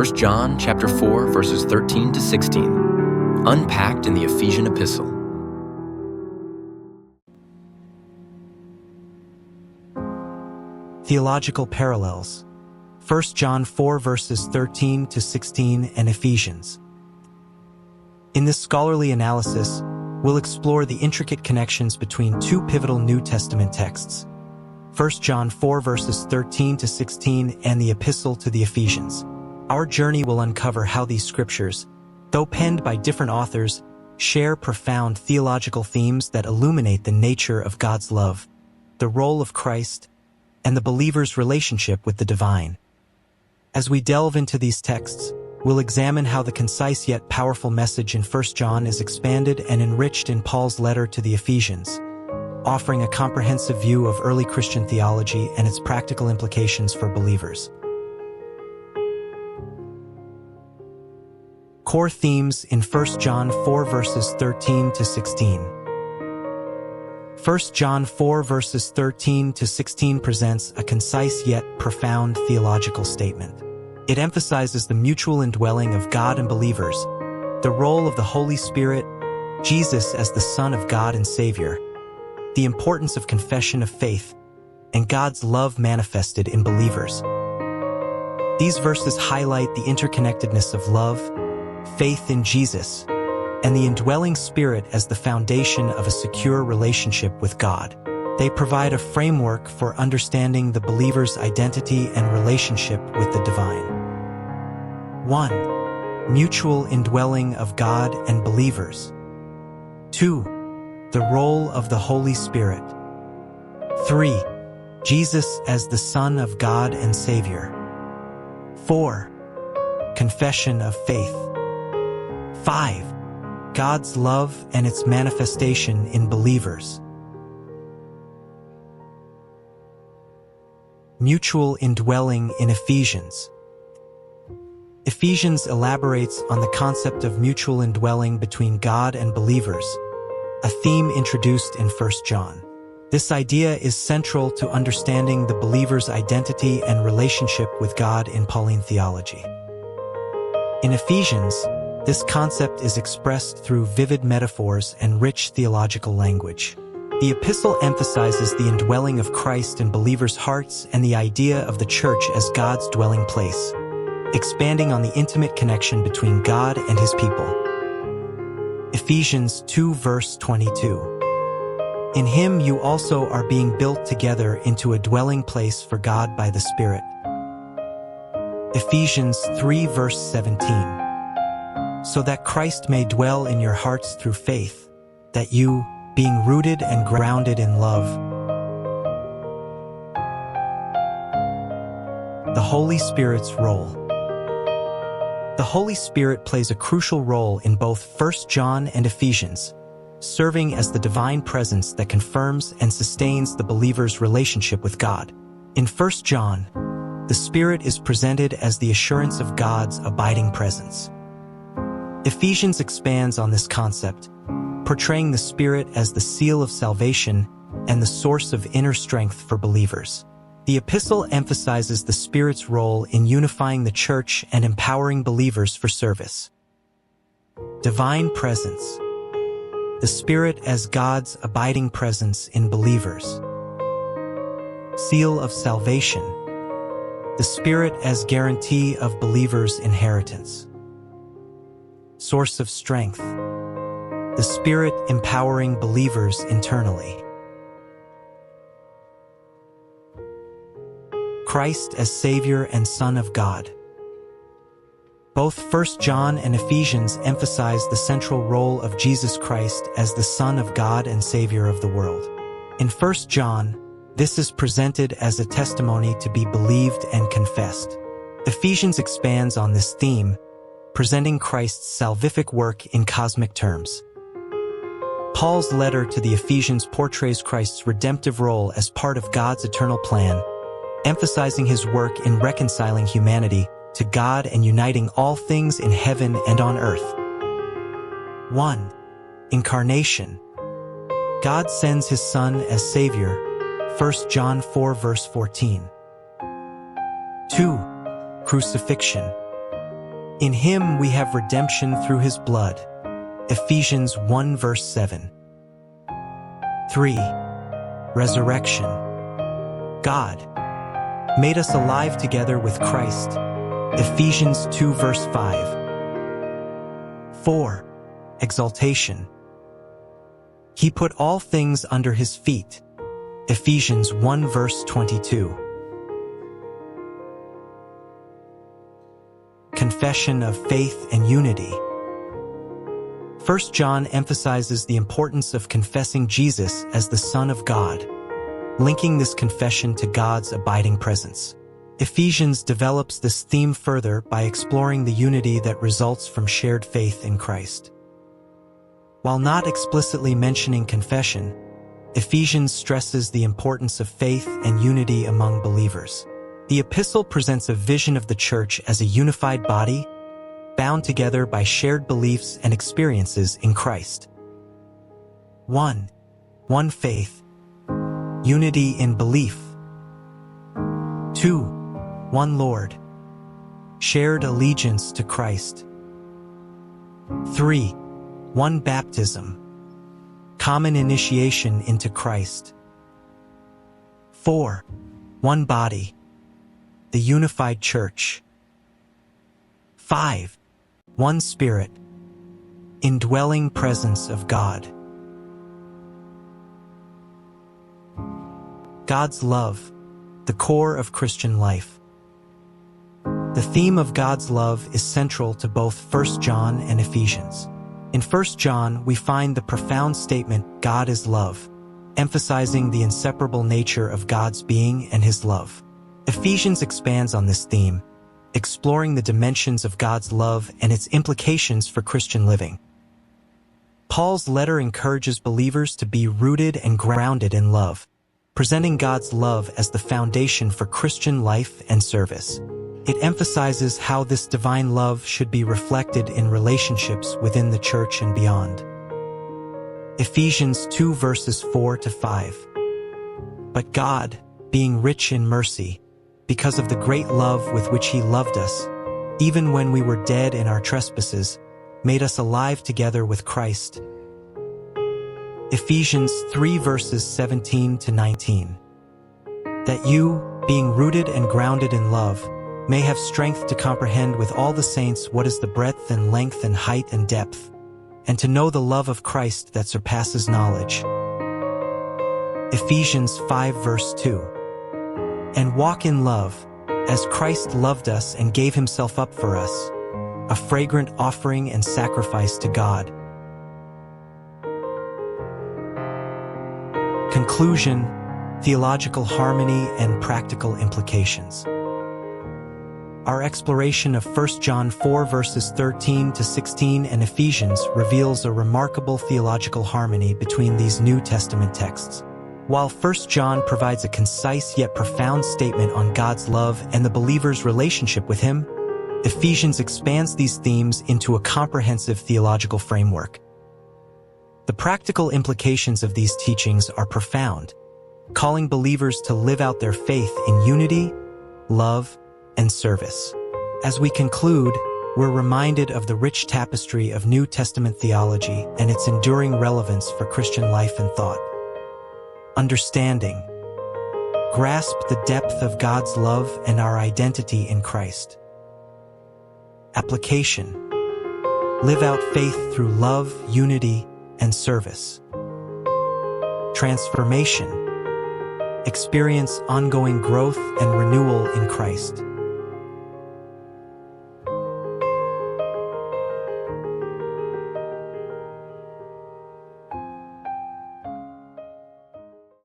1 John chapter 4, verses 13 to 16, unpacked in the Ephesian epistle. Theological parallels. 1 John 4 verses 13 to 16 and Ephesians. In this scholarly analysis, we'll explore the intricate connections between two pivotal New Testament texts, 1 John 4 verses 13 to 16 and the Epistle to the Ephesians. Our journey will uncover how these scriptures, though penned by different authors, share profound theological themes that illuminate the nature of God's love, the role of Christ, and the believer's relationship with the divine. As we delve into these texts, we'll examine how the concise yet powerful message in 1 John is expanded and enriched in Paul's letter to the Ephesians, offering a comprehensive view of early Christian theology and its practical implications for believers. Core themes in 1 John 4 verses 13 to 16. 1 John 4 verses 13 to 16 presents a concise yet profound theological statement. It emphasizes the mutual indwelling of God and believers, the role of the Holy Spirit, Jesus as the Son of God and Savior, the importance of confession of faith, and God's love manifested in believers. These verses highlight the interconnectedness of love, faith in Jesus, and the indwelling Spirit as the foundation of a secure relationship with God. They provide a framework for understanding the believer's identity and relationship with the divine. 1. Mutual indwelling of God and believers. 2. The role of the Holy Spirit. 3. Jesus as the Son of God and Savior. 4. Confession of faith. 5. God's love and its manifestation in believers. Mutual indwelling in Ephesians. Ephesians elaborates on the concept of mutual indwelling between God and believers, a theme introduced in 1 John. This idea is central to understanding the believer's identity and relationship with God in Pauline theology. In Ephesians, this concept is expressed through vivid metaphors and rich theological language. The epistle emphasizes the indwelling of Christ in believers' hearts and the idea of the church as God's dwelling place, expanding on the intimate connection between God and His people. Ephesians 2 verse 22. In Him you also are being built together into a dwelling place for God by the Spirit. Ephesians 3 verse 17. So that Christ may dwell in your hearts through faith, that you, being rooted and grounded in love. The Holy Spirit's role. The Holy Spirit plays a crucial role in both 1 John and Ephesians, serving as the divine presence that confirms and sustains the believer's relationship with God. In 1 John, the Spirit is presented as the assurance of God's abiding presence. Ephesians expands on this concept, portraying the Spirit as the seal of salvation and the source of inner strength for believers. The epistle emphasizes the Spirit's role in unifying the church and empowering believers for service. Divine presence. The Spirit as God's abiding presence in believers. Seal of salvation. The Spirit as guarantee of believers' inheritance. Source of strength. The Spirit empowering believers internally. Christ as Savior and Son of God. Both 1 John and Ephesians emphasize the central role of Jesus Christ as the Son of God and Savior of the world. In 1 John, this is presented as a testimony to be believed and confessed. Ephesians expands on this theme, presenting Christ's salvific work in cosmic terms. Paul's letter to the Ephesians portrays Christ's redemptive role as part of God's eternal plan, emphasizing His work in reconciling humanity to God and uniting all things in heaven and on earth. 1. Incarnation. God sends His Son as Savior, 1 John 4 verse 14. 2. Crucifixion. In him we have redemption through his blood. Ephesians 1 verse 7. 3. Resurrection. God made us alive together with Christ. Ephesians 2 verse 5. 4. Exaltation. He put all things under his feet. Ephesians 1 verse 22. Confession of faith and unity. 1 John emphasizes the importance of confessing Jesus as the Son of God, linking this confession to God's abiding presence. Ephesians develops this theme further by exploring the unity that results from shared faith in Christ. While not explicitly mentioning confession, Ephesians stresses the importance of faith and unity among believers. The epistle presents a vision of the church as a unified body, bound together by shared beliefs and experiences in Christ. 1. One faith. Unity in belief. 2. One Lord. Shared allegiance to Christ. 3. One baptism. Common initiation into Christ. 4. One body. The unified church. 5. One Spirit. Indwelling presence of God. God's love, the core of Christian life. The theme of God's love is central to both 1 John and Ephesians. In 1 John, we find the profound statement, God is love, emphasizing the inseparable nature of God's being and his love. Ephesians expands on this theme, exploring the dimensions of God's love and its implications for Christian living. Paul's letter encourages believers to be rooted and grounded in love, presenting God's love as the foundation for Christian life and service. It emphasizes how this divine love should be reflected in relationships within the church and beyond. Ephesians 2 verses 4 to 5. But God, being rich in mercy, because of the great love with which he loved us, even when we were dead in our trespasses, made us alive together with Christ. Ephesians 3 verses 17 to 19. That you, being rooted and grounded in love, may have strength to comprehend with all the saints what is the breadth and length and height and depth, and to know the love of Christ that surpasses knowledge. Ephesians 5 verse 2. And walk in love, as Christ loved us and gave himself up for us, a fragrant offering and sacrifice to God. Conclusion, theological harmony and practical implications. Our exploration of 1 John 4 verses 13 to 16 and Ephesians reveals a remarkable theological harmony between these New Testament texts. While 1 John provides a concise yet profound statement on God's love and the believer's relationship with him, Ephesians expands these themes into a comprehensive theological framework. The practical implications of these teachings are profound, calling believers to live out their faith in unity, love, and service. As we conclude, we're reminded of the rich tapestry of New Testament theology and its enduring relevance for Christian life and thought. Understanding. Grasp the depth of God's love and our identity in Christ. Application. Live out faith through love, unity, and service. Transformation. Experience ongoing growth and renewal in Christ.